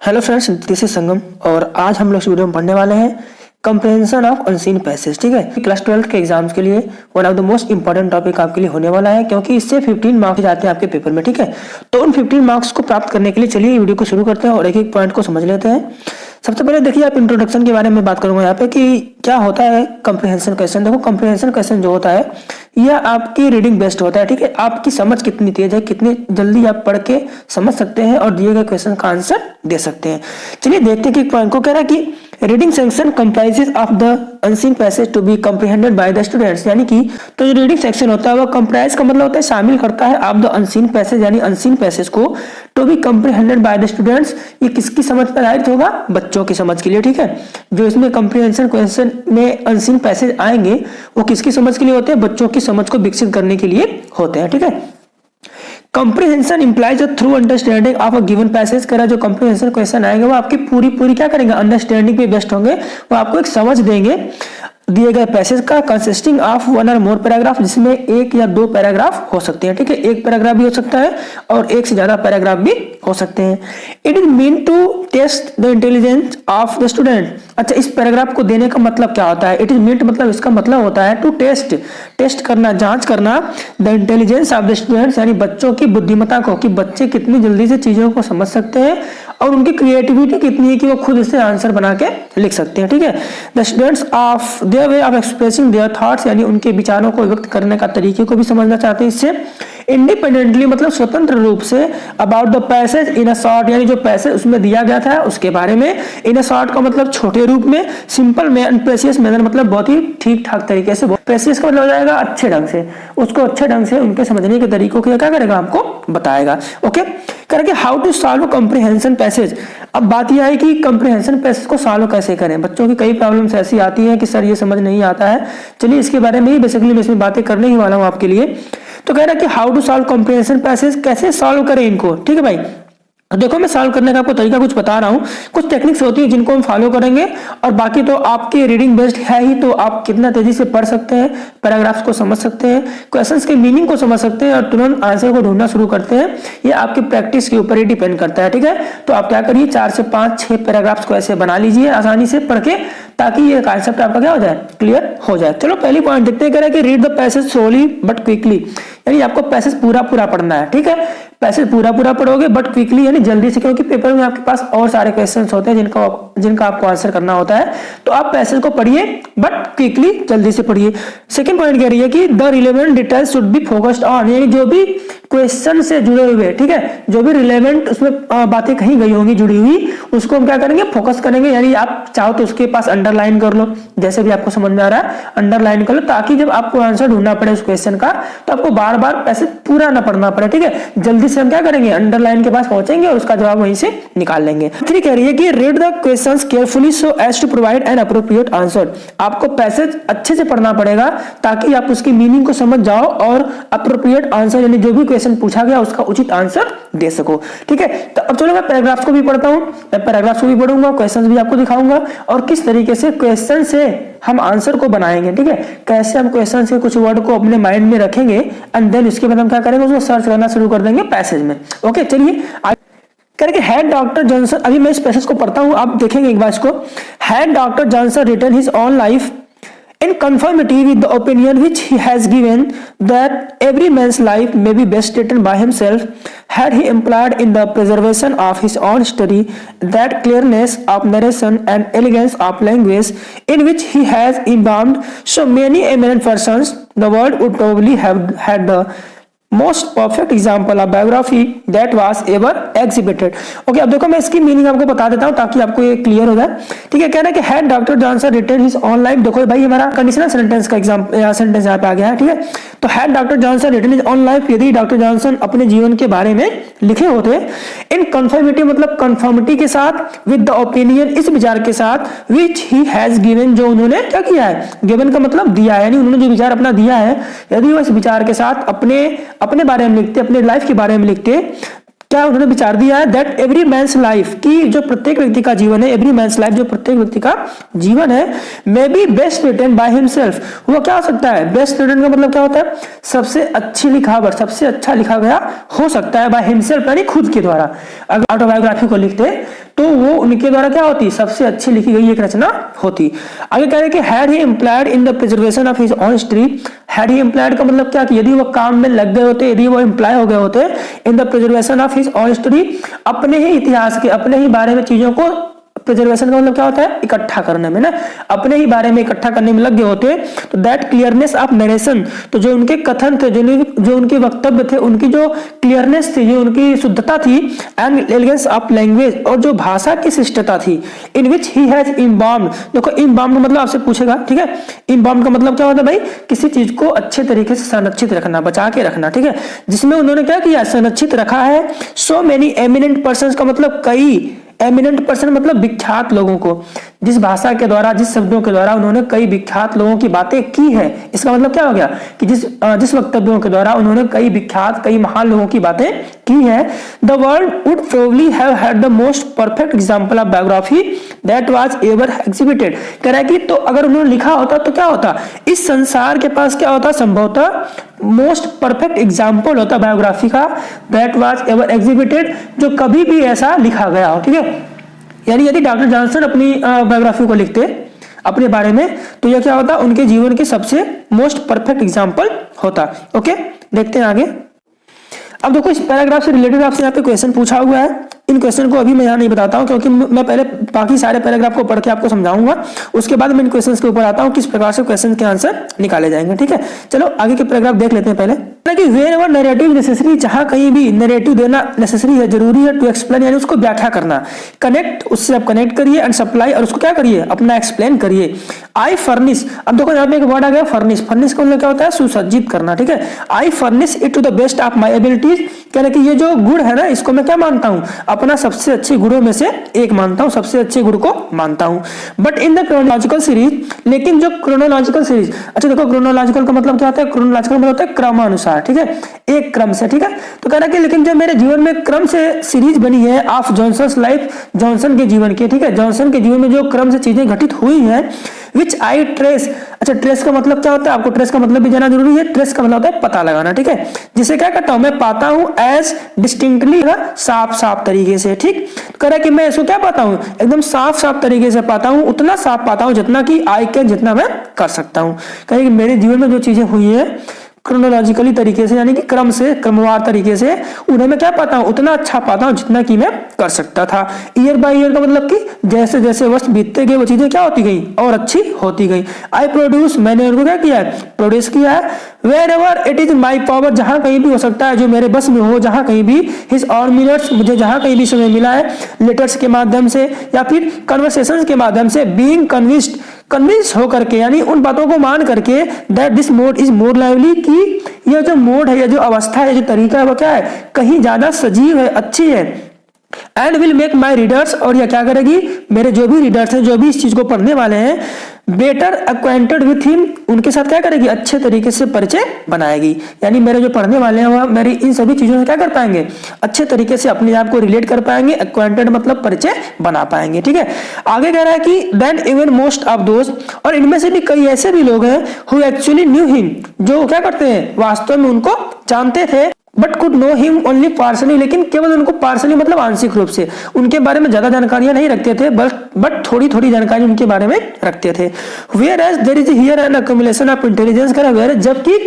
Hello friends, this is संगम और आज हम लोग इस वीडियो में पढ़ने वाले हैं कंप्रहेंशन ऑफ अनसीन पैसेज। ठीक है, क्लास 12 के एग्जाम्स के लिए one of the most important topic आपके लिए होने वाला है, क्योंकि इससे 15 मार्क्स जाते हैं आपके पेपर में। ठीक है, तो उन 15 मार्क्स को प्राप्त करने के लिए चलिए वीडियो को शुरू करते हैं और एक एक पॉइंट को समझ लेते हैं। सबसे पहले देखिए, आप इंट्रोडक्शन के बारे में बात करूंगा यहाँ पे कि क्या होता है कंप्रहेंशन क्वेश्चन। देखो, कंप्रहेंशन क्वेश्चन जो होता है यह आपकी रीडिंग बेस्ड होता है। ठीक है, आपकी समझ कितनी तेज है, कितनी जल्दी आप पढ़ के समझ सकते हैं और दिए गए क्वेश्चन का आंसर दे सकते हैं। चलिए देखते हैं कि पॉइंट को कह रहा है कि reading section comprises of the unseen passage to be comprehended by the students. यानी कि तो जो रीडिंग सेक्शन होता है वह कंप्राइज का मतलब होता है शामिल करता है ऑफ द अनसीन पैसेज, यानी अनसीन पैसेज को to be comprehended by the students. ये किसकी समझ पर आधारित होगा? बच्चों की समझ के लिए। ठीक है, जो इसमें कंप्रीहेंशन क्वेश्चन में अनसीन पैसेज आएंगे वो किसकी समझ के लिए होते हैं? बच्चों की समझ को विकसित करने के लिए होते हैं। ठीक है, comprehension implies through understanding of a given passage. करा जो कंप्रीहेंशन क्वेश्चन आएंगे वो आपकी पूरी क्या करेंगे? अंडरस्टैंडिंग पे बेस्ड होंगे। वो आपको एक समझ देंगे दिए गए पैसेज का, कंसिस्टिंग ऑफ वन और मोर पैराग्राफ, जिसमें एक या दो पैराग्राफ हो सकते हैं। ठीक है, एक पैराग्राफ भी हो सकता है और एक से ज्यादा पैराग्राफ भी हो सकते हैं। It is mean to test the intelligence of the student. अच्छा, इस पैराग्राफ को देने का मतलब क्या होता है? इट इज मीन मतलब इसका मतलब होता है टू टेस्ट करना, जांच करना the intelligence of the students, यानी बच्चों की बुद्धिमत्ता को, कि बच्चे कितनी जल्दी से चीजों को समझ सकते हैं और उनकी क्रिएटिविटी कितनी है कि वो खुद इससे आंसर बना के लिख सकते हैं। ठीक है, the students of their way of expressing their thoughts, यानी उनके विचारों को व्यक्त करने का तरीके को भी समझना चाहते हैं इससे। इंडिपेंडेंटली मतलब स्वतंत्र रूप से, about the passage in a short, यानी जो पैसेज उसमें दिया गया था उसके बारे में। इन अ शॉर्ट का मतलब छोटे रूप में, सिंपल में, एंड प्रेसियस मैनर मतलब बहुत ही ठीक ठाक तरीके से। प्रेसियस का मतलब हो जाएगा अच्छे ढंग से, उसको अच्छे ढंग से उनके समझने के तरीकों को क्या करेगा? आपको बताएगा। ओके, करेंगे how to solve comprehension passage. अब बात यह है कि कंप्रीहेंशन पैसेज को सॉल्व कैसे करें। बच्चों की कई प्रॉब्लम्स ऐसी आती हैं कि सर ये समझ नहीं आता है। चलिए इसके बारे में ही बेसिकली मैं इसमें बातें करने ही वाला हूं आपके लिए। तो कह रहा है कि how to solve comprehension passage, कैसे सॉल्व करें इनको। ठीक है भाई, देखो मैं सॉल्व करने का आपको तरीका कुछ बता रहा हूँ। कुछ टेक्निक्स होती है जिनको हम फॉलो करेंगे और बाकी तो आपके रीडिंग बेस्ड है ही, तो आप कितना तेजी से पढ़ सकते हैं, पैराग्राफ्स को समझ सकते हैं, क्वेश्चंस के मीनिंग को समझ सकते हैं और तुरंत आंसर को ढूंढना शुरू करते हैं। ये आपकी प्रैक्टिस के ऊपर ही डिपेंड करता है। ठीक है, तो आप क्या करिए, 4 से 5 6 पैराग्राफ्स को ऐसे बना लीजिए आसानी से पढ़ के, ताकि ये कॉन्सेप्ट आपका क्या हो जाए? क्लियर हो जाए। चलो पहली पॉइंट देखते हैं। कह रहा है कि read the passage slowly but quickly, यानी आपको पैसेज पूरा पढ़ना है। ठीक है, पैसेज पूरा पढ़ोगे बट क्विकली, यानी जल्दी से, क्योंकि पेपर में आपके पास और सारे क्वेश्चंस होते हैं जिनका आपको आंसर करना होता है। तो आप पैसेज को पढ़िए बट क्विकली, जल्दी से पढ़िए। सेकंड पॉइंट कह रही है कि the relevant details should be focused on, यानी जो भी क्वेश्चन से जुड़े हुए, ठीक है, जो भी रिलेवेंट उसमें बातें कही गई होंगी जुड़ी हुई, उसको हम क्या करेंगे? फोकस करेंगे। यानी आप चाहो तो उसके पास अंडरलाइन कर लो, जैसे भी आपको समझ में आ रहा है अंडरलाइन कर लो, ताकि जब आपको आंसर ढूंढना पड़े उस क्वेश्चन का तो आपको बार बार पैसेज पूरा ना पढ़ना पड़े। ठीक है, जल्दी से हम क्या करेंगे? अंडरलाइन के पास पहुंचेंगे और उसका जवाब वहीं से निकाल लेंगे। थ्री कह रही है कि read the questions carefully so as to provide an appropriate answer. आपको पैसेज अच्छे से पढ़ना पड़ेगा ताकि आप उसकी मीनिंग को समझ जाओ और अप्रोप्रिएट आंसर, यानी जो भी क्वेश्चन पूछा गया उसका उचित आंसर दे सको। ठीक है, तो अब चलो मैं पैराग्राफ्स को भी पढ़ता हूं, मैं पैराग्राफ्स को भी पढ़ूंगा, क्वेश्चंस भी आपको दिखाऊंगा और किस तरीके से क्वेश्चन से हम आंसर को बनाएंगे। ठीक है, कैसे हम क्वेश्चन से कुछ वर्ड को अपने माइंड में रखेंगे एंड देन इसके बाद हम क्या करेंगे? उसको सर्च करना शुरू कर देंगे पैसेज में। ओके, चलिए करके हैड डॉक्टर जॉनसन, अभी मैं इस पैसेज को पढ़ता हूं, आप देखेंगे एक बार इसको। Had doctor Johnson written his own life in conformity with the opinion which he has given that every man's life may be best written by himself, had he employed in the preservation of his own study that clearness of narration and elegance of language in which he has embalmed so many eminent persons, the world would probably have had the most perfect example of biography that was ever exhibited. Okay, अब देखो मैं इसकी meaning आपको बता देता हूं ताकि आपको ये क्लियर हो जाए। ठीक है, कह रहा है कि had doctor Johnson written his own life. देखो भाई, हमारा कंडीशनल सेंटेंस का सेंटेंस यहाँ पे आ गया है। ठीक है, तो had doctor Johnson written his own life, यदि डॉक्टर जॉनसन अपने जीवन के बारे में लिखे होते, इन कन्फर्मिटी मतलब कन्फर्मिटी के साथ, विद द ओपिनियन इस विचार के साथ, विच ही हैज गिवन जो उन्होंने क्या किया है? गिवन का मतलब दिया है, यानी उन्होंने जो विचार अपना दिया है, यदि वो इस विचार के साथ अपने बारे में लिखते, अपने लाइफ के बारे में लिखते, क्या उन्होंने विचार दिया है? दैट एवरी मैन्स लाइफ, की जो प्रत्येक व्यक्ति का जीवन है, एवरी मैन्स लाइफ जो प्रत्येक व्यक्ति का जीवन है, may be best written by himself. वो क्या हो सकता है? बेस्ट रिटन का मतलब क्या होता है? सबसे अच्छी लिखावट, सबसे अच्छा लिखा गया हो सकता है बाय हिमसेल्फ, यानी खुद के द्वारा। अगर ऑटोबायोग्राफी को लिखते तो उनके द्वारा क्या होती, सबसे अच्छी लिखी गई एक रचना होती। आगे कह रहे कि had he employed in the preservation of his own history. Had he employed का मतलब क्या कि यदि वो काम में लग गए होते, यदि वो एम्प्लॉय हो गए होते in the preservation of his own history, अपने ही इतिहास के, अपने ही बारे में चीजों को, प्रिजर्वेशन का मतलब क्या होता है, इकट्ठा करने में ना, अपने ही बारे में इकट्ठा करने में लग गए होते, तो दैट क्लियरनेस ऑफ नरेशन, तो जो उनके कथन थे, जो उनके वक्तव्य थे, उनकी जो क्लियरनेस थी, जो उनकी शुद्धता थी, एंड एलिगेंस ऑफ लैंग्वेज, और जो भाषा की शिष्टता थी, इन विच ही हैज इम्बाम्ड। देखो इम्बाम्ड मतलब आपसे पूछेगा, ठीक है, इम्बाम्ड का मतलब क्या होता है भाई, किसी चीज को अच्छे तरीके से संरक्षित रखना, बचा के रखना, ठीक है, जिसमें उन्होंने क्या किया, संरक्षित रखा है। सो मेनी एमिनेंट पर्सन का मतलब कई, एमिनेंट पर्सन मतलब विख्यात लोगों को, जिस भाषा के द्वारा, जिस शब्दों के द्वारा उन्होंने कई विख्यात लोगों की बातें की है। इसका मतलब क्या हो गया कि जिस वक्तव्यों के द्वारा उन्होंने कई विख्यात, कई महान लोगों की बातें की है। The world would probably have had the most perfect example of biography that was ever exhibited. कह रहा है कि तो अगर उन्होंने लिखा होता तो क्या होता, इस संसार के पास क्या होता, संभवतः मोस्ट परफेक्ट एग्जाम्पल होता बायोग्राफी का, दैट वाज एवर एग्जिबिटेड, जो कभी भी ऐसा लिखा गया हो, ठीक है। यानी यदि डॉक्टर जॉनसन अपनी बायोग्राफी को लिखते अपने बारे में, तो यह क्या होता, उनके जीवन के सबसे मोस्ट परफेक्ट एग्जाम्पल होता। ओके, देखते हैं आगे। अब देखो इस पैराग्राफ से रिलेटेड आपसे यहाँ पे क्वेश्चन पूछा हुआ है। इन क्वेश्चन को अभी मैं यहाँ नहीं बताता हूँ, क्योंकि मैं पहले बाकी सारे पैराग्राफ को पढ़ के आपको समझाऊंगा, उसके बाद मैं इन क्वेश्चंस के ऊपर आता हूँ किस प्रकार से क्वेश्चन के आंसर निकाले जाएंगे, ठीक है। चलो आगे के पैराग्राफ देख लेते हैं। पहले कि wherever narrative necessary, जहां कहीं भी नैरेटिव देना नेसेसरी है, जरूरी है, टू एक्सप्लेन यानी उसको व्याख्या करना, कनेक्ट उससे आप कनेक्ट करिए, एंड सप्लाई और उसको क्या करिए, अपना एक्सप्लेन करिए। आई फर्निश, अब देखो यहाँ पे एक वर्ड आ गया फर्निश, फर्निश का मतलब क्या होता है, सुसज्जित करना, ठीक है। I furnish it to the best of my abilities, कहना कि ये जो गुण है ना, इसको मैं क्या मानता हूँ, अपना सबसे अच्छे गुणों में से एक मानता हूँ, सबसे अच्छे गुण को मानता हूँ। But in the chronological series, लेकिन जो क्रोनोलॉजिकल सीरीज, अच्छा देखो क्रोनोलॉजिकल का मतलब क्या होता है, क्रोनोलॉजिकल मतलब होता है क्रमानुसार, ठीक है, एक क्रम से, ठीक है। तो कह रहा है कि लेकिन जो मेरे जीवन में क्रम से सीरीज बनी है ऑफ जॉनसन्स लाइफ, जॉनसन के जीवन के, ठीक है, जॉनसन के जीवन में जो क्रम से चीजें घटित हुई हैं, विच आई ट्रेस, अच्छा ट्रेस का मतलब क्या होता है, आपको ट्रेस का मतलब भी जानना जरूरी है। ट्रेस का मतलब होता है पता लगाना, ठीक है, जिसे क्या करता हूं मैं, पाता हूं एज डिस्टिंक्टली, साफ साफ तरीके से, ठीक। कह रहा है कि मैं इसको क्या पाता हूं, एकदम साफ साफ तरीके से पाता हूं, उतना साफ पाता हूं जितना कि आई कैन, जितना मैं कर सकता हूं। कह रहा है कि मेरे जीवन में जो चीजें हुई है क्रोनोलॉजिकली तरीके से, यानी कि क्रम से, क्रमवार तरीके से, उन्हें मैं क्या पाता हूं, उतना अच्छा पाता हूं जितना कि मैं कर सकता था। ईयर बाय ईयर का मतलब कि जैसे जैसे वर्ष बीतते गए वो चीजें क्या होती गई, और अच्छी होती गई। आई प्रोड्यूस, मैंने उनको क्या किया है, प्रोड्यूस किया है। Wherever it is my power, जहां कहीं भी हो सकता है, जो मेरे बस में हो, जहां कहीं भी, हिज और मिनट्स, मुझे जहां कहीं भी समय मिला है, लेटर्स के माध्यम से या फिर कन्वर्सेशन के माध्यम से, बीइंग कन्विंस होकर के, यानी उन बातों को मान करके, that this mode is more lively, कि यह जो मोड है, यह जो अवस्था है, जो तरीका है, वो क्या है, कहीं ज्यादा सजीव है, अच्छी है। And will make my readers, और यह क्या करेगी, मेरे जो भी रीडर्स हैं, जो भी इस चीज को पढ़ने वाले हैं, बेटर एक्वाइंटेड विथ हिम, उनके साथ क्या करेगी, अच्छे तरीके से परिचय बनाएगी। यानी मेरे जो पढ़ने वाले हैं वह मेरी इन सभी चीजों से क्या कर पाएंगे, अच्छे तरीके से अपने आप को रिलेट कर पाएंगे। एक्वाइंटेड मतलब परिचय बना पाएंगे, ठीक है। आगे कह रहा है कि then even most of those, और इनमें से भी कई ऐसे भी लोग हैं हु एक्चुअली न्यू हिम, जो क्या करते हैं, वास्तव में उनको जानते थे, but could know him only partially, लेकिन केवल उनको पार्सली मतलब आंशिक रूप से, उनके बारे में ज्यादा जानकारियां नहीं रखते थे, बट थोड़ी थोड़ी जानकारी उनके बारे में रखते थे। Whereas there is here an accumulation of intelligence, कर वेयर, जबकि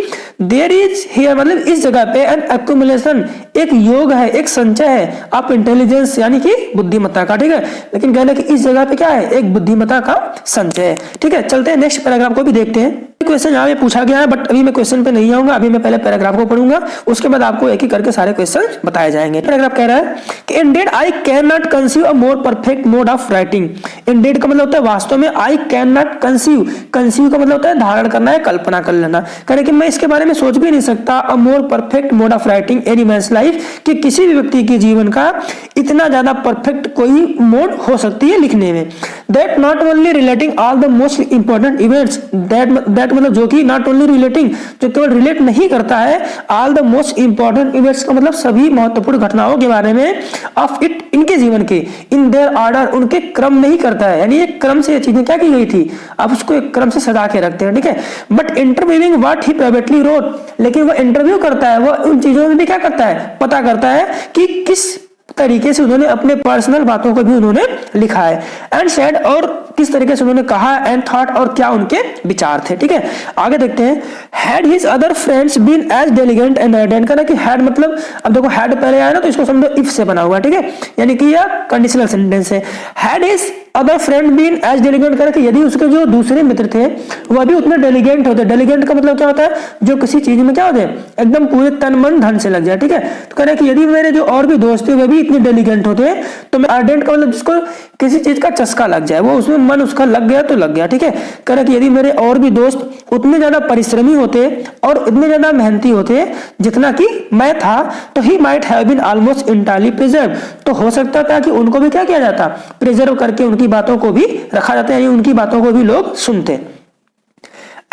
देयर इज हियर मतलब इस जगह पे एन अक्यूमुलेशन, एक योग है, एक संचय है, ऑफ इंटेलिजेंस यानी कि बुद्धिमत्ता का, ठीक है। लेकिन कहने की इस जगह पे क्या है, एक बुद्धिमत्ता का संचय है, ठीक है। चलते हैं नेक्स्ट पैराग्राफ को भी देखते हैं। क्वेश्चन यहाँ पे पूछा गया है, बट अभी मैं क्वेश्चन पे नहीं आऊंगा, अभी मैं पहले पैराग्राफ को पढ़ूंगा, उसके बाद आपको एक एक करके सारे क्वेश्चन बताए जाएंगे। पैराग्राफ कह रहा है कि ended I can not conceive a more perfect mode of writing. Ended का मतलब होता है वास्तव में, आई कैन नॉट कंसीव, कंसीव का मतलब होता है धारण करना है, कल्पना कर लेना। कह रहे कि मैं इसके बारे में सोच भी नहीं सकता, a more perfect mode of writing any man's life, कि किसी भी व्यक्ति के जीवन का इतना ज्यादा परफेक्ट कोई मोड हो सकती है लिखने में। That not only relating all the most important events, that मतलब जो कि नॉट ओनली रिलेटिंग, जो केवल रिलेट नहीं करता है, all the most important events का मतलब सभी महत्वपूर्ण घटनाओं के बारे में, ऑफ इट इनके जीवन के, इन देयर ऑर्डर उनके क्रम नहीं करता है, यानी एक क्रम से ये चीजें क्या की गई थी, आप उसको एक क्रम से सजा के रखते हैं, ठीक है। But interviewing what he privately wrote, लेकिन वो इंटरव्यू करता है, वो उन चीजों में भी क्या करता है, पता करता है कि किस तरीके से उन्होंने अपने पर्सनल बातों को भी उन्होंने लिखा है। एंड सेड, और किस तरीके से उन्होंने कहा, एंड थॉट, और क्या उनके विचार थे। ठीक है, आगे देखते हैं। Had his other friends been as diligent and ardent, कहना कि हैड मतलब, अब देखो हैड पहले आया ना तो इसको समझो इफ से बना हुआ है। ठीक है, यानी कि यह कंडीशनल सेंटेंस है। Had his other friend been as diligent, करे कि यदि उसके जो दूसरे मित्र थे वह भी उतने डेलिगेंट होते। डेलिगेंट का मतलब क्या होता है, जो किसी चीज में क्या होते हैं, एकदम पूरे तन मन धन से लग जाए। ठीक है, तो कह रहे कि यदि मेरे जो और भी दोस्त थे वह भी इतने डेलिगेंट होते हैं, तो मैं अर्डेंट का मतलब जिसको किसी चीज का चस्का लग जाए, वो उसमें मन उसका लग गया तो लग गया। ठीक है, कह रहे कि यदि मेरे और भी दोस्त उतने ज्यादा परिश्रमी होते और इतने ज्यादा मेहनती होते जितना कि मैं था, तो he might have been almost entirely preserve, तो हो सकता था कि उनको भी क्या किया जाता, प्रिजर्व करके उनकी बातों को भी रखा जाता है, यानी उनकी बातों को भी लोग सुनते।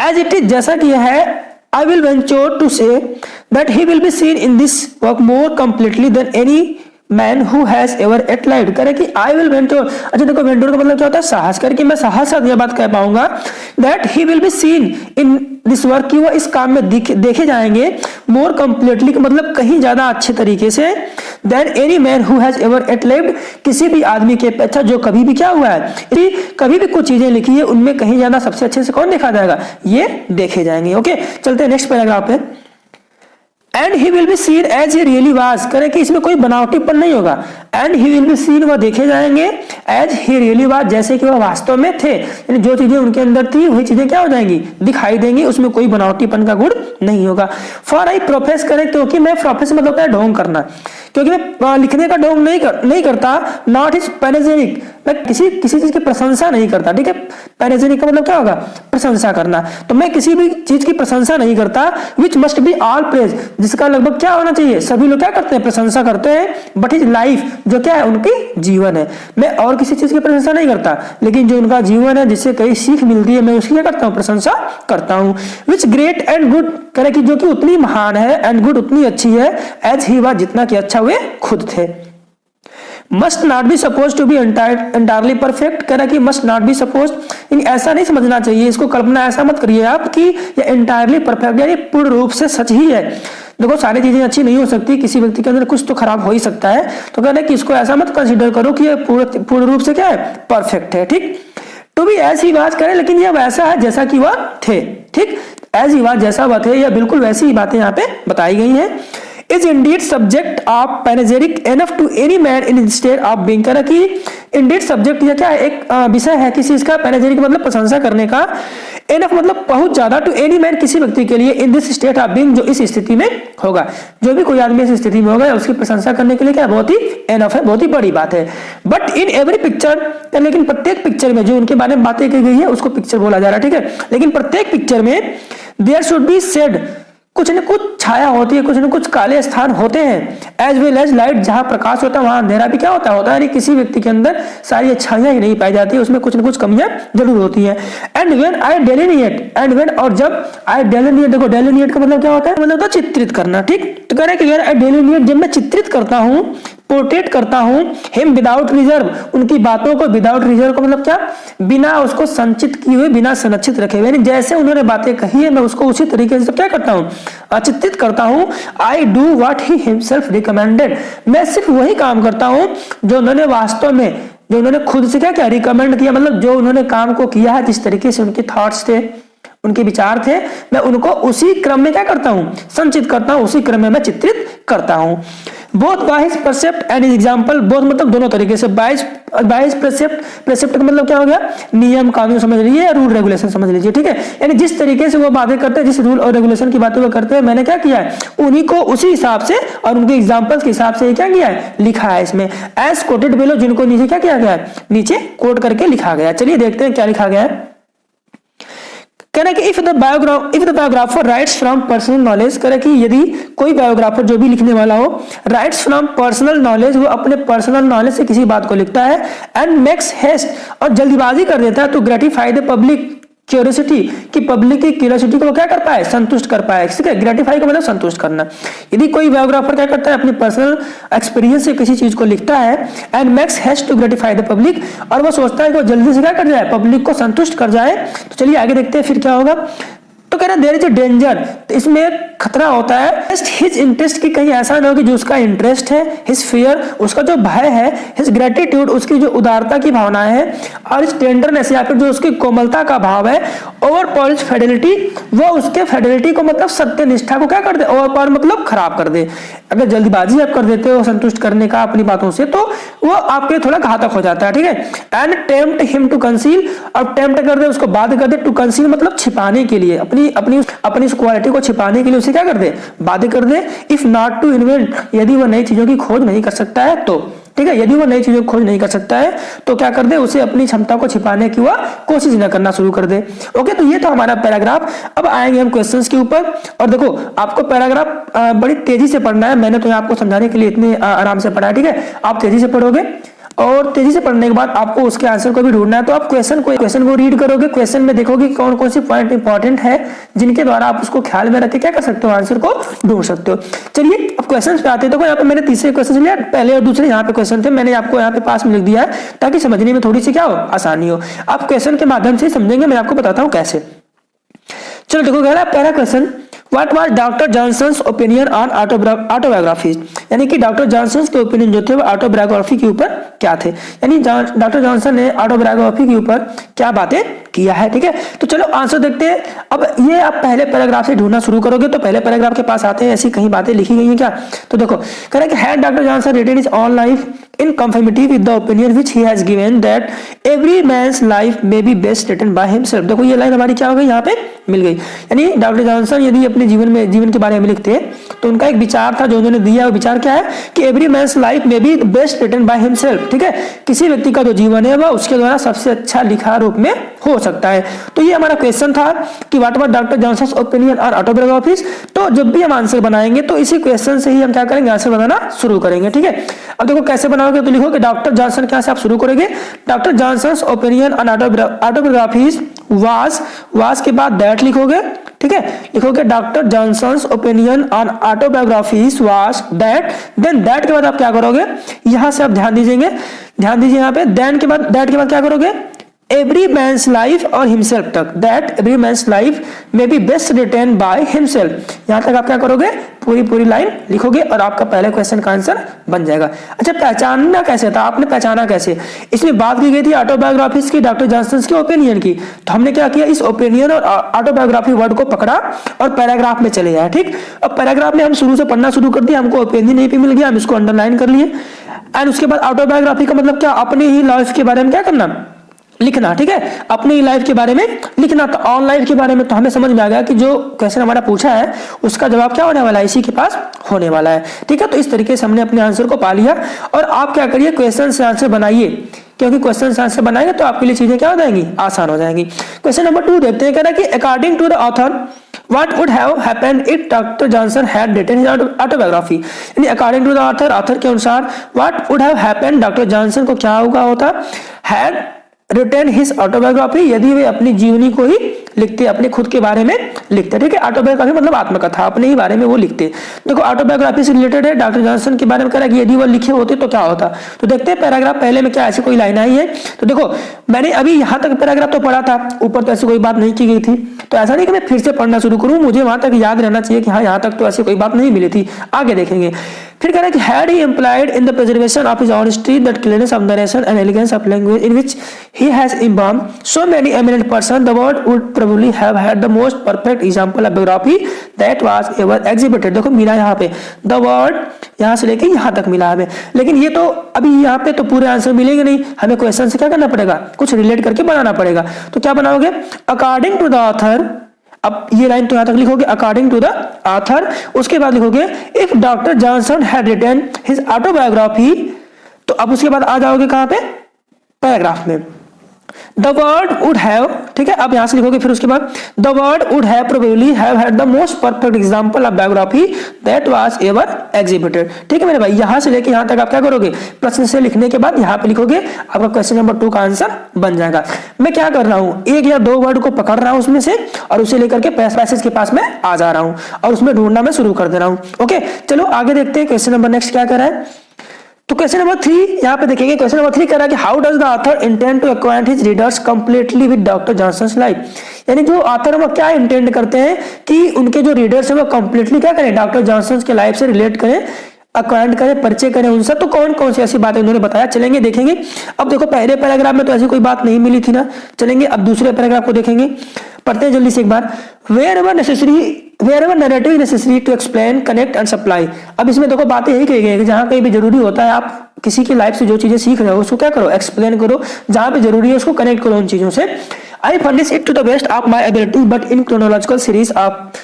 एज इट इज, जैसा कि यह है, I will venture to say that he will be seen in this work more completely than any man who has ever yet lived। करे कि I will venture, अच्छा देखो venture का मतलब क्या होता है, साहस, करके मैं साहस से यह बात कह पाऊंगा that he will be seen in this work, कि वो इस काम में देखे जाएंगे more completely, मतलब कहीं ज्यादा अच्छे तरीके से than any man who has ever yet lived, किसी भी आदमी के अपेक्षा जो कभी भी क्या हुआ है, कभी भी कुछ चीजें लिखी है उनमें कहीं ज्यादा सबसे अच्छे से कौन देखा जाएगा, ये देखे जाएंगे। ओके, चलते हैं नेक्स्ट पैराग्राफ पे। And he will be seen as he really was, करें कि इसमें कोई बनावटीपन नहीं होगा। And he will be seen, वह देखे जाएंगे एज ही रियली वाज, जैसे कि वह वास्तव में थे, यानी जो चीजें उनके अंदर थी वही चीजें क्या हो जाएंगी, दिखाई देंगी, उसमें कोई बनावटीपन का गुण नहीं होगा। फॉर आई प्रोफेस, करें क्योंकि मैं, प्रोफेस मतलब होता है ढोंग करना, क्योंकि मैं लिखने का ढोंग नहीं करता। नॉट इज पैनेजेनिक, मैं किसी चीज की प्रशंसा नहीं करता। ठीक है, पैनेजेनिक का मतलब क्या होगा, प्रशंसा करना, तो मैं किसी भी चीज की प्रशंसा नहीं करता। विच मस्ट बी ऑल प्रेज, जिसका लगभग क्या होना चाहिए, सभी लोग क्या करते हैं, प्रशंसा करते हैं। बट इज लाइफ, जो क्या है उनकी जीवन है। मैं और किसी चीज की प्रशंसा नहीं करता, लेकिन जो उनका जीवन है जिससे कई सीख मिलती है, मैं उसकी क्या करता हूँ, प्रशंसा करता हूँ। विच ग्रेट एंड गुड, करे कि जो कि उतनी महान है, एंड गुड उतनी अच्छी है, एज ही वाज, जितना कि अच्छा वे खुद थे। Must not be suppose to be entirely perfect, कह रहा कि मस्ट नॉट बी सपोज, ऐसा नहीं समझना चाहिए, इसको कल्पना ऐसा मत करिए आप कि ये एंटायरली परफेक्ट, यानी पूर्ण रूप से सच ही है। देखो सारी चीजें अच्छी नहीं हो सकती, किसी व्यक्ति के अंदर कुछ तो खराब हो ही सकता है, तो कह रहे कि इसको ऐसा मत कंसीडर करो कि ये पूर्ण रूप से क्या है, परफेक्ट है। ठीक, to be as he was, करें लेकिन ये वैसा है जैसा कि वह थे। ठीक, एज ही वाज, जैसा वह थे, या बिल्कुल वैसी ही बातें यहाँ पे बताई गई हैं। Is indeed subject of panegyric enough to any man in state of being, करा कि इंडीड सब्जेक्ट या क्या है, एक विषय है किसी इसका, पैनेजेरिक मतलब प्रशंसा करने का, एनफ मतलब बहुत ज्यादा, टू एनी मैन किसी व्यक्ति के लिए, in this state of being जो इस स्थिति में होगा, जो भी कोई आदमी इस स्थिति में होगा उसकी प्रशंसा करने के लिए क्या बहुत ही एनफ है, बहुत ही बड़ी बात है। बट इन एवरी पिक्चर, लेकिन प्रत्येक पिक्चर में जो उनके बारे में बातें की गई है उसको पिक्चर बोला जा रहा है। ठीक है, लेकिन प्रत्येक पिक्चर में देयर शुड बी सेड, कुछ न कुछ छाया होती है, कुछ न कुछ काले स्थान होते हैं। एज वेल एज लाइट, जहां प्रकाश होता है वहां अंधेरा भी क्या होता है, यानी किसी व्यक्ति के अंदर सारी अच्छाइयां ही नहीं पाई जाती, उसमें कुछ न कुछ कमियां जरूर होती हैं। And when I delineate, and when, और जब आई डेलिनिएट, देखो डेलिनिएट का मतलब क्या होता है, मतलब होता है चित्रित करना। ठीक, तो कह रहे हैं कि व्हेन आई डेलिनिएट, जब मैं चित्रित करता हूं, पोर्ट्रेट करता हूं, हिम विदाउट रिजर्व, उनकी बातों को विदाउट रिजर्व का मतलब क्या, बिना उसको संचित किए हुए, बिना संरक्षित रखे हुए, जैसे उन्होंने बातें कही है मैं उसको उसी तरीके से क्या करता हूं, चित्रित करता हूं। I do what he himself recommended, मैं सिर्फ वही काम करता हूं जो उन्होंने वास्तव में, जो उन्होंने खुद से क्या रिकमेंड किया, मतलब जो उन्होंने काम को किया है, जिस तरीके से उनके थॉट्स थे, उनके विचार थे, मैं उनको उसी क्रम में क्या करता हूं, संचित करता हूं, उसी क्रम में मैं चित्रित करता हूं। Both by his precept and his example, both मतलब दोनों तरीके से, बाय हिज परसेप्ट, परसेप्ट का मतलब क्या हो गया, नियम कानून समझ लीजिए या रूल रेगुलेशन समझ लीजिए। ठीक है, यानी जिस तरीके से वो बातें करते हैं, जिस रूल और रेगुलेशन की बातें वो करते हैं, मैंने क्या किया है, उन्हीं को उसी हिसाब से और उनके एग्जांपल्स के हिसाब से क्या किया है, लिखा है इसमें। एज कोटेड बिलो, जिनको नीचे क्या किया गया है, नीचे कोट करके लिखा गया। चलिए देखते हैं क्या लिखा गया है। कहना कि if the biographer writes from personal knowledge, करे कि यदि कोई बायोग्राफर जो भी लिखने वाला हो, राइट्स फ्रॉम पर्सनल नॉलेज, वो अपने पर्सनल नॉलेज से किसी बात को लिखता है, एंड मेक्स हेस्ट, और जल्दीबाजी कर देता है, तो ग्रेटिफाई द पब्लिक क्यूरियोसिटी, कि पब्लिक की क्यूरियोसिटी को वो क्या कर पाए, संतुष्ट कर पाए। ठीक है, ग्रेटिफाई का मतलब संतुष्ट करना। यदि कोई बायोग्राफर क्या करता है, अपनी पर्सनल एक्सपीरियंस से किसी चीज को लिखता है, and makes haste to gratify the public, और वो सोचता है कि वो जल्दी से क्या कर जाए, पब्लिक को संतुष्ट कर जाए। तो चलिए आगे देखते हैं फिर क्या होगा। तो तो कह रहा है देयर इज अ डेंजर, तो इसमें खतरा होता है, हिज इंटरेस्ट की कहीं ऐसा ना हो कि जो उसका इंटरेस्ट है, हिज फियर उसका जो भय है, हिज ग्रेटिट्यूड उसकी जो उदारता की भावनाएं है, और इस टेंडरनेस या फिर जो उसकी कोमलता का भाव है, ओवर पावर फेडिलिटी वो उसके फेडिलिटी को मतलब सत्यनिष्ठा को क्या कर दे, ओवर पावर मतलब खराब कर दे। अगर जल्दबाजी आप कर देते हो संतुष्ट करने का अपनी बातों से तो वो आपके थोड़ा घातक हो जाता है, ठीक है। And tempt him to conceal, और टेम्प्ट कर दे उसको बाध्य कर दे, टू कंसील मतलब छिपाने के लिए, अपनी उस क्वालिटी को छिपाने के लिए उसे क्या कर दे, बाध्य कर दे। इफ नॉट टू इन्वेंट, यदि वो नई चीजों की खोज नहीं कर सकता है तो, ठीक है, यदि वो नई चीजों की खोज नहीं कर सकता है तो क्या कर दे, उसे अपनी क्षमता को छिपाने की वह कोशिश न करना शुरू कर दे। ओके, तो ये तो हमारा पैराग्राफ। अब आएंगे हम क्वेश्चंस के ऊपर, और देखो आपको पैराग्राफ बड़ी तेजी से पढ़ना है, मैंने तो आपको समझाने के लिए इतने आराम से पढ़ा है, ठीक है। आप तेजी से पढ़ोगे और तेजी से पढ़ने के बाद आपको उसके आंसर को भी ढूंढना है, तो आप क्वेश्चन को रीड करोगे, क्वेश्चन में देखोगे कौन कौन सी पॉइंट इंपॉर्टेंट है जिनके द्वारा आप उसको ख्याल में रख के क्या कर सकते हो, आंसर को ढूंढ सकते हो। चलिए अब क्वेश्चन पे आते हैं। तो यहाँ पे मैंने तीसरे क्वेश्चन लिया, पहले और दूसरे यहाँ पे क्वेश्चन थे, मैंने आपको यहाँ पे पास में लिख दिया है ताकि समझने में थोड़ी सी क्या हो, आसानी हो। आप क्वेश्चन के माध्यम से समझेंगे, मैं आपको बताता हूँ कैसे। चलो देखो, कह रहा है पहला question, What was doctor Johnson's opinion on autobiography, यानी कि डॉक्टर जॉनसन्स के ओपिनियन जो थे वो ऑटोबायोग्राफी के ऊपर क्या थे, यानी डॉक्टर जॉनसन ने ऑटोबायोग्राफी के ऊपर क्या बातें किया है, ठीक है। तो चलो आंसर देखते हैं। अब ये आप पहले पैराग्राफ से ढूंढना शुरू करोगे तो पहले पैराग्राफ के पास आते हैं, ऐसी कहीं बातें लिखी गई हैं क्या। तो देखो कह रहा है कि had doctor Johnson written his own life in conformity with the opinion which he has given that every man's life may be best written by himself। देखो ये लाइन हमारी क्या हो गई, यहाँ पे मिल गई, यानी डॉक्टर जॉनसन यदि अपने जीवन के बारे में लिखते हैं तो उनका एक विचार था जो उन्होंने दिया, वो विचार क्या है कि every man's life may be best written by himself, ठीक है। किसी व्यक्ति का जो जीवन है वह उसके द्वारा सबसे अच्छा लिखा रूप में हो सकता है। तो ये हमारा क्वेश्चन था कि what was doctor Johnson's opinion on autobiographies. तो जब भी हम आंसर बनाएंगे तो इसी क्वेश्चन से ही हम क्या करेंगे, आंसर बनाना शुरू करेंगे, ठीक है। अब देखो कैसे बनाओगे, तो लिखोगे डॉक्टर जॉनसन, क्या से आप शुरू करोगे, doctor Johnson's opinion on autobiographies was के बाद दैट लिखोगे, ठीक है। लिखोगे doctor Johnson's opinion on autobiographies was that, then that के बाद आप क्या करोगे, यहां से आप ध्यान दीजिए यहाँ पे, दैट के बाद क्या करोगे, एवरी मैंस लाइफ और हिमसेल्फ तक, that every man's life may be best written by himself, यहां तक आप क्या करोगे, पूरी लाइन लिखोगे और आपका पहले क्वेश्चन का आंसर बन जाएगा। अच्छा पहचानना कैसे था, आपने पहचाना कैसे, इसमें बात की गई थी ऑटोबायोग्राफीज की, डॉक्टर जॉनसन के ओपिनियन की, तो हमने क्या किया, इस ओपिनियन और ऑटोबायोग्राफी वर्ड को पकड़ा और पैराग्राफ में चले जाए, ठीक। अब पैराग्राफ में हम शुरू से पढ़ना शुरू कर दिया, हमको ओपिनियन यहीं पे मिल गया, हम इसको अंडरलाइन कर लिए, एंड उसके बाद ऑटोबायोग्राफी का मतलब क्या, अपने ही लाइफ के बारे में क्या करना, लिखना, ठीक है, अपनी लाइफ के बारे में लिखना। तो ऑन लाइफ के बारे में तो हमें समझ में आ गया कि जो क्वेश्चन हमारा पूछा है उसका जवाब क्या होने वाला है, इसी के पास होने वाला है, ठीक है। तो इस तरीके से हमने अपने आंसर को पा लिया। और आप क्या करिए, क्वेश्चन से आंसर बनाइए, क्योंकि क्वेश्चन से आंसर बनाएंगे तो आपके लिए चीजें क्या हो जाएंगी, आसान हो जाएंगी। क्वेश्चन नंबर 2 देखते हैं, कह रहा है कि according to the author What would have happened if Dr. Johnson had written his autobiography? यानी according to the author के अनुसार what would have happened, doctor Johnson को क्या हुआ होता, had written his autobiography, यदि वे अपनी जीवनी को ही लिखते, अपने खुद के बारे में लिखते, ठीक है। ऑटोबायोग्राफी मतलब आत्मकथा, अपने ही बारे में वो लिखते। देखो ऑटोबायोग्राफी से रिलेटेड है, डॉक्टर जॉनसन के बारे में कह रहा है कि यदि वो लिखे होते तो क्या होता। तो देखते हैं पैराग्राफ पहले में क्या ऐसी कोई लाइन आई है। तो देखो मैंने अभी यहाँ तक पैराग्राफ तो पढ़ा था, ऊपर तो ऐसी कोई बात नहीं की गई थी, तो ऐसा नहीं कि मैं फिर से पढ़ना शुरू करूँ, मुझे वहां तक याद रहना चाहिए कि हाँ यहाँ तक तो ऐसी कोई बात नहीं मिली थी, आगे देखेंगे। फिर कह रहा है कि had he implied in the preservation of his honesty, that clearness of narration and elegance of language in which he has embalmed so many eminent persons, the world would probably have had the most perfect example of biography that was ever exhibited। देखो मिला यहाँ पे the word, यहाँ से लेके यहाँ तक मिला हमें, लेकिन ये तो अभी यहाँ पे तो पूरे आंसर मिलेंगे नहीं, हमें क्वेश्चन से क्या करना पड़ेगा, कुछ रिलेट करके बनाना पड़ेगा। तो क्या बनाओगे, अकॉर्डिंग टू द ऑथर, अब ये लाइन तो यहां तक लिखोगे अकॉर्डिंग टू द ऑथर, उसके बाद लिखोगे if doctor Johnson had written his autobiography, तो अब उसके बाद आ जाओगे कहां पे, पैराग्राफ में, द वर्ड वुड हैव, ठीक है। अब यहां से लिखोगे फिर उसके बाद the word would have probably have had the most perfect example of biography that was ever exhibited, ठीक है मेरे भाई। यहां से लेके यहां तक आप क्या करोगे, प्रश्न से लिखने के बाद यहां पे लिखोगे, आपका क्वेश्चन नंबर 2 का आंसर बन जाएगा। मैं क्या कर रहा हूं, एक या दो वर्ड को पकड़ रहा हूं उसमें से और उसे लेकर के पैसेज के पास में आ जा रहा हूं और उसमें ढूंढना मैं शुरू कर दे रहा हूं। ओके चलो आगे देखते हैं, क्वेश्चन नंबर नेक्स्ट क्या कर रहा है। तो क्वेश्चन नंबर 3 यहाँ पे देखेंगे। क्वेश्चन नंबर 3 कह रहा है कि how does the author intend to acquaint his readers completely with doctor Johnson's life. यानी जो ऑथर वो क्या इंटेंड करते हैं कि उनके जो रीडर्स है वो कंप्लीटली क्या करें, डॉक्टर जॉनसन्स के लाइफ से रिलेट करें, अक्वाइंट करें, परिचय करें उनसे। तो कौन कौन सी ऐसी बातें उन्होंने बताया, चलेंगे देखेंगे। अब देखो पहले पैराग्राफ में तो ऐसी कोई बात नहीं मिली थी ना, चलेंगे अब दूसरे पैराग्राफ को देखेंगे, पढ़ते हैं जल्दी से एक बार। wherever narrative is necessary to explain, connect and supply। अब इसमें देखो बातें यही कही गई है कि जहां कहीं भी जरूरी होता है, आप किसी की लाइफ से जो चीजें सीख रहे हो उसको क्या करो, एक्सप्लेन करो, जहां पे जरूरी है उसको कनेक्ट करो उन चीजों से। I furnish it to the best of my ability but in chronological series of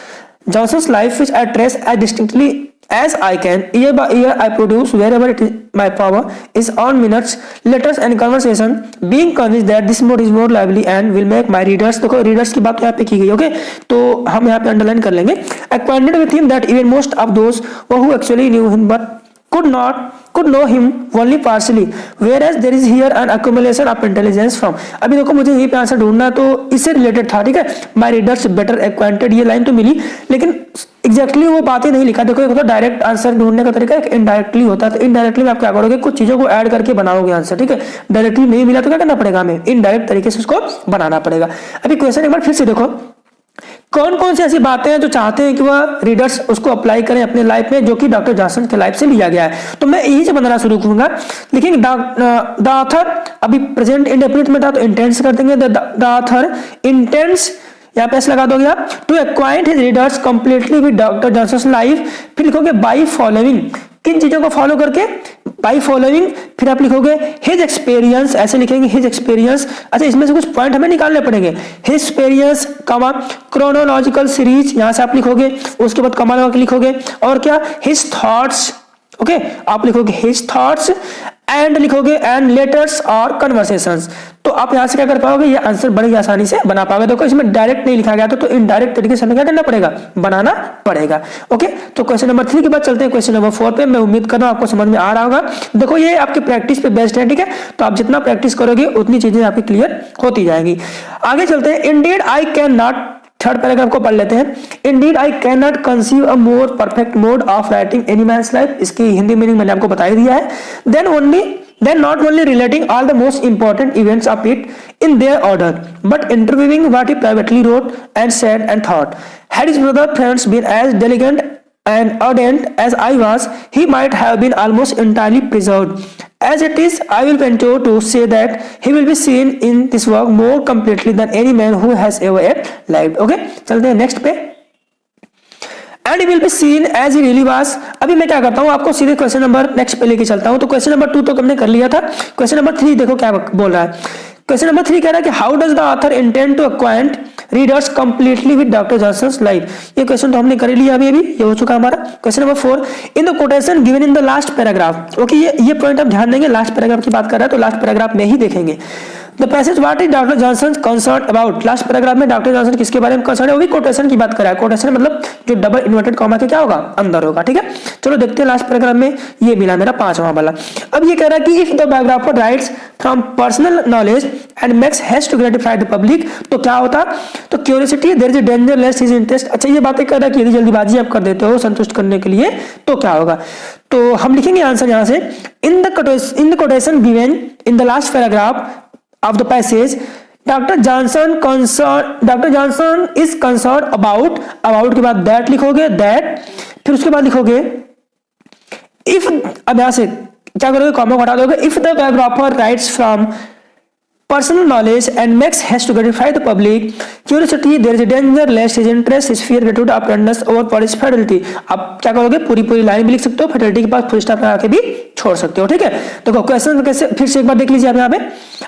Johnson's life which I trace as distinctly as I can. Year by year I produce wherever it is my power is on minutes, letters and conversation, being convinced that this mode is more lively and will make my readers, देखो readers की बात तो यहाँ पे की गई, okay तो हम यहाँ पे अंडरलाइन कर लेंगे। Acquainted with him that even most of those who actually knew him but could know him only partially, whereas there is here an accumulation of intelligence from। अभी देखो मुझे यही पे आंसर ढूंढना, तो इससे रिलेटेड था, ठीक है। माय रीडर्स बेटर एक्वाइंटेड, ये लाइन तो मिली लेकिन एग्जैक्टली वो बातें नहीं लिखा। देखो एक होता है डायरेक्ट आंसर ढूंढने का तरीका, एक इनडायरेक्टली होता है। तो इनडायरेक्टली में आप क्या करोगे, कुछ चीजों को ऐड करके बनाओगे आंसर, ठीक है। डायरेक्टली नहीं मिला तो क्या करना पड़ेगा, हमें इनडायरेक्ट तरीके से उसको बनाना पड़ेगा। अभी क्वेश्चन एक बार फिर से देखो, कौन कौन सी ऐसी बातें हैं जो चाहते हैं कि वह रीडर्स उसको अप्लाई करें अपने लाइफ में, जो कि डॉक्टर जॉनसन के लाइफ से लिया गया है। तो मैं यही से बनाना शुरू करूंगा। लेकिन द ऑथर अभी प्रेजेंट इंडेफिनिट में था तो इंटेंस कर देंगे। द ऑथर इंटेंस, यहाँ पे लगा दोगे आप, to acquaint his readers completely with doctor Johnson life, फिर लिखोगे बाई फॉलोइंग, किन चीजों को फॉलो करके, बाई फॉलोइंग, फिर आप लिखोगे हिज एक्सपीरियंस, ऐसे लिखेंगे हिज एक्सपीरियंस। अच्छा इसमें से कुछ पॉइंट हमें निकालने पड़ेंगे, हिज एक्सपीरियंस कमा क्रोनोलॉजिकल सीरीज, यहां से आप लिखोगे, उसके बाद कमा लगा के लिखोगे, और क्या हिज थॉट्स, ओके आप लिखोगे हिज थॉट्स एंड लिखोगे एंड लेटर्स और कन्वर्सेशंस। तो आप यहां से क्या कर पाओगे, ये आंसर बड़ी आसानी से बना पाओगे। देखो इसमें डायरेक्ट नहीं लिखा गया तो इनडायरेक्ट तरीके से हमें क्या करना पड़ेगा, बनाना पड़ेगा। ओके तो क्वेश्चन नंबर 3 के बाद चलते हैं क्वेश्चन नंबर 4 पे। मैं उम्मीद कर रहा हूं आपको समझ में आ रहा होगा। देखो ये आपके प्रैक्टिस पे बेस्ड है, ठीक है। तो आप जितना प्रैक्टिस करोगे उतनी चीजें आपकी क्लियर होती जाएंगी। आगे चलते हैं। Indeed I can not, third paragraph को पढ़ लेते हैं। Indeed I can not conceive a more perfect mode of writing any man's life, इसकी हिंदी मीनिंग मैंने आपको बता ही दिया है। Then not only relating all the most important events of it in their order, but interviewing what he privately wrote and said and thought. Had his brother friends been as diligent and ardent as I was, he might have been almost entirely preserved. As it is, I will venture to say that he will be seen in this work more completely than any man who has ever lived. Okay, चलते हैं next पे। And he will be seen as he really was. अभी मैं क्या करता हूं, आपको सीधे क्वेश्चन नंबर नेक्स्ट पे लेके चलता हूं। तो क्वेश्चन नंबर 2 तो हमने कर लिया था। क्वेश्चन नंबर 3 देखो क्या बोल रहा है। क्वेश्चन नंबर 3 कह रहा है कि how does the author intend to acquaint readers completely with doctor Johnson's life. ये क्वेश्चन तो हमने कर लिया, अभी ये हो चुका हमारा। Question number 4, in the quotation given in the last paragraph. Okay ये पॉइंट आप ध्यान देंगे, लास्ट पैराग्राफ की बात कर रहा है तो लास्ट पैराग्राफ में ही देखेंगे। The passage what is doctor Johnson concern about, last paragraph में डॉक्टर जॉनसन किसके बारे में कंसर्न है, वो भी कोटेशन की बात कर रहा है। कोटेशन मतलब जो डबल इन्वर्टेड कॉमा के क्या होगा, अंदर होगा, ठीक है। चलो देखते हैं लास्ट पैराग्राफ में ये मिला मेरा 5वां वाला। अब ये कह रहा है कि if the biographer writes from personal knowledge and makes haste to gratify the public, तो क्या होता, तो curiosity there is a danger lest his interest. अच्छा ये बातें कह रहा है कि यदि जल्दीबाजी आप कर देते हो संतुष्ट करने के लिए तो क्या होगा। तो हम लिखेंगे आंसर यहां से, इन the quotation given in the last paragraph of the passage, Dr. Johnson is concerned about के बाद that लिखोगे, that फिर उसके बाद लिखोगे if, अब यहां से क्या करोगे, कॉमा हटा दोगे। if the biographer writes from personal knowledge and makes has to gratify the public curiosity there is a danger lest his interest his fear gratitude apprehendance over for his fidelity। आप क्या करोगे, पूरी line भी लिख सकते हो, fidelity के पास full stop लगा के भी छोड़ सकते हो, ठीक है। देखो क्वेश्चन कैसे, फिर से एक बार देख लीजिए आप यहाँ पे।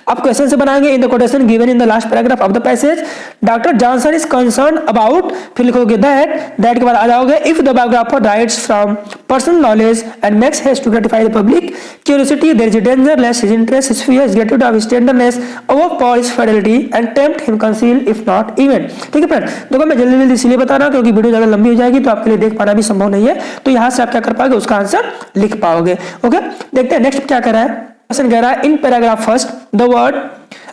आप क्वेश्चन से बनाएंगे, in the quotation given in the last paragraph of the passage doctor Johnson is concern about, फिर लिखोगे दैट के बाद आ जाओगे if the biographer writes from personal knowledge and makes haste to gratify the public curiosity there is a danger lest his interest his fear his gratitude of his tenderness overpower his fidelity and tempt him conceal if not even। ठीक है friend, देखो मैं जल्दी इसलिए बता रहा हूं क्योंकि वीडियो ज्यादा लंबी हो जाएगी तो आपके लिए देख पाना भी संभव नहीं है। तो यहां से आप क्या कर पाओगे, उसका आंसर लिख पाओगे। ओके देखते हैं नेक्स्ट क्या कर रहा है। क्वेश्चन कह रहा है in paragraph first the word,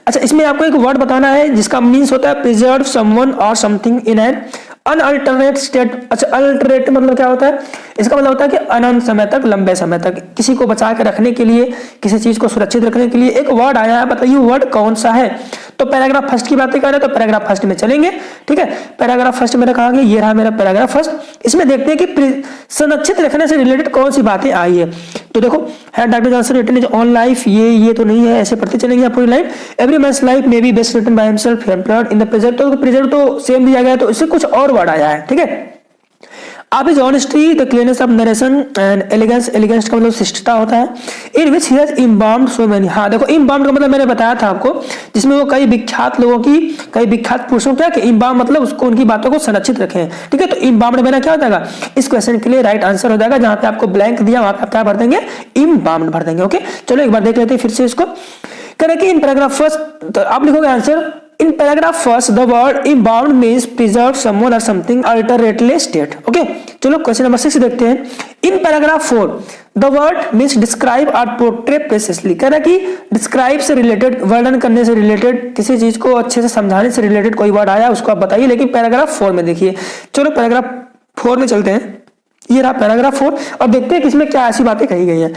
अच्छा इसमें आपको एक वर्ड बताना है जिसका मीन्स होता है प्रिजर्व समवन और समथिंग इन एन अनअल्टरनेट स्टेट, अच्छा अल्टरनेट मतलब क्या होता है, इसका मतलब होता है कि अनंत समय तक, लंबे समय तक, किसी को बचा के रखने के लिए, किसी चीज को सुरक्षित रखने के लिए एक वर्ड आया है, बताइए वर्ड कौन सा है। तो पैराग्राफ फर्स्ट की बातें कर रहे हैं, तो पैराग्राफ फर्स्ट में चलेंगे, ठीक है। पैराग्राफ फर्स्ट मेरा कहा गया, ये रहा मेरा पैराग्राफ फर्स्ट। इसमें देखते हैं कि संरक्षित रखने से रिलेटेड कौन सी बातें आई है। तो देखो, doctor Johnson written his own life, ये तो नहीं है, ऐसे पढ़ते चलेंगे आप पूरी line. Every man's life may be best written by himself employed in the present, तो प्रेजेंट तो सेम दिया गया, तो इससे कुछ और वर्ड आया है, ठीक है। आप is honesty the cleanness of narration and elegance, elegance का मतलब शिष्टता होता है। इन विच ही हैज इम्बाम्ड सो मेनी, हाँ देखो इम्बाम्ड का मतलब मैंने बताया था आपको, जिसमें वो कई विख्यात लोगों की, कई विख्यात पुरुषों क्या कि इम्बाम मतलब उसको, उनकी बातों को संरक्षित रखें, ठीक है। तो इम्बाम्ड में क्या हो जाएगा, इस क्वेश्चन के लिए राइट आंसर हो जाएगा, जहां पे आपको ब्लैंक दिया वहां पे आप क्या भर देंगे, इम्बाम्ड भर देंगे, ओके। चलो एक बार देख लेते हैं फिर से इसको। करें कि इन पैराग्राफ फर्स्ट, तो आप लिखोगे answer in paragraph first the word inbound means preserve someone or something alternately state, okay। चलो क्वेश्चन नंबर 6 देखते हैं। in paragraph 4 the word means describe or portray precisely, कह रहा है कि describe से रिलेटेड, वर्णन करने से रिलेटेड, किसी चीज को अच्छे से समझाने से रिलेटेड कोई वर्ड आया उसको आप बताइए, लेकिन पैराग्राफ 4 में देखिए। चलो पैराग्राफ 4 में चलते हैं, ये रहा पैराग्राफ 4 और देखते हैं कि इसमें क्या ऐसी बातें कही गई हैं।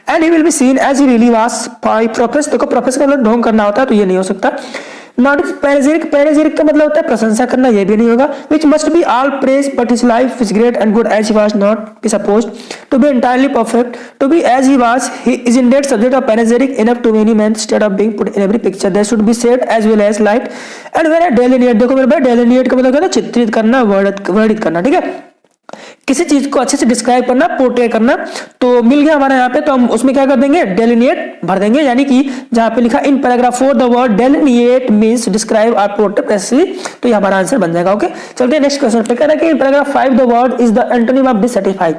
And he will be seen as he really was by profess, देखो प्रोफेस का मतलब ढोंग करना होता है, तो ये नहीं हो सकता। नॉट पैरेजेरिक, पैरेजेरिक का मतलब होता है प्रशंसा करना, ये भी नहीं होगा। Which must be all praise but his life is great and good as he was not be supposed to be entirely perfect to be as he was, he is indeed subject of panegyric enough to many men instead of being put in every picture there should be said as well as light and when I delineate, देखो मेरे भाई delineate का मतलब क्या है, चित्रित करना, वर्णित करना, ठीक है। किसी चीज को अच्छे से डिस्क्राइब करना, पोर्ट्रे करना, तो मिल गया हमारा यहाँ पे, तो हम उसमें क्या कर देंगे, डेलिनिएट भर देंगे, यानी कि जहां पे लिखा in paragraph 4 the word delineate means describe और पोर्ट्रे प्रेसिसली, तो ये हमारा आंसर बन जाएगा, ओके। चलते हैं नेक्स्ट क्वेश्चन पे। कह रहा है कि in paragraph 5 the word is the antonym of dissatisfied.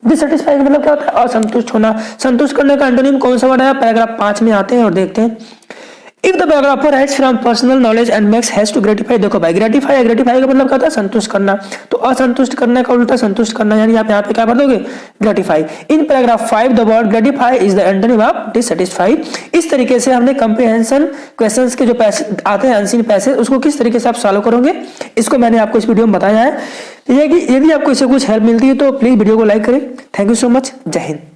Dissatisfied मतलब क्या होता है, असंतुष्ट होना। संतुष्ट करने का एंटोनिम कौन सा वर्ड है, पैराग्राफ 5 में आते हैं और देखते हैं। If the paragrapher writes from personal knowledge and makes has to gratify, देखो भाई gratify है, gratify का मतलब क्या होता है, संतुष्ट करना, तो असंतुष्ट करने का उल्टा संतुष्ट करना, यानी आप यहाँ पे क्या भर दोगे, gratify। In paragraph 5 the word gratify is the antonym of dissatisfied। इस तरीके से हमने comprehension questions के जो पैसेज आते हैं, अनसीन पैसेज, उसको किस तरीके से आप सॉल्व करोगे, इसको मैंने आपको इस वीडियो में बताया है। यदि आपको इससे कुछ हेल्प मिलती है तो प्लीज वीडियो को लाइक करें। थैंक यू सो मच, जय हिंद।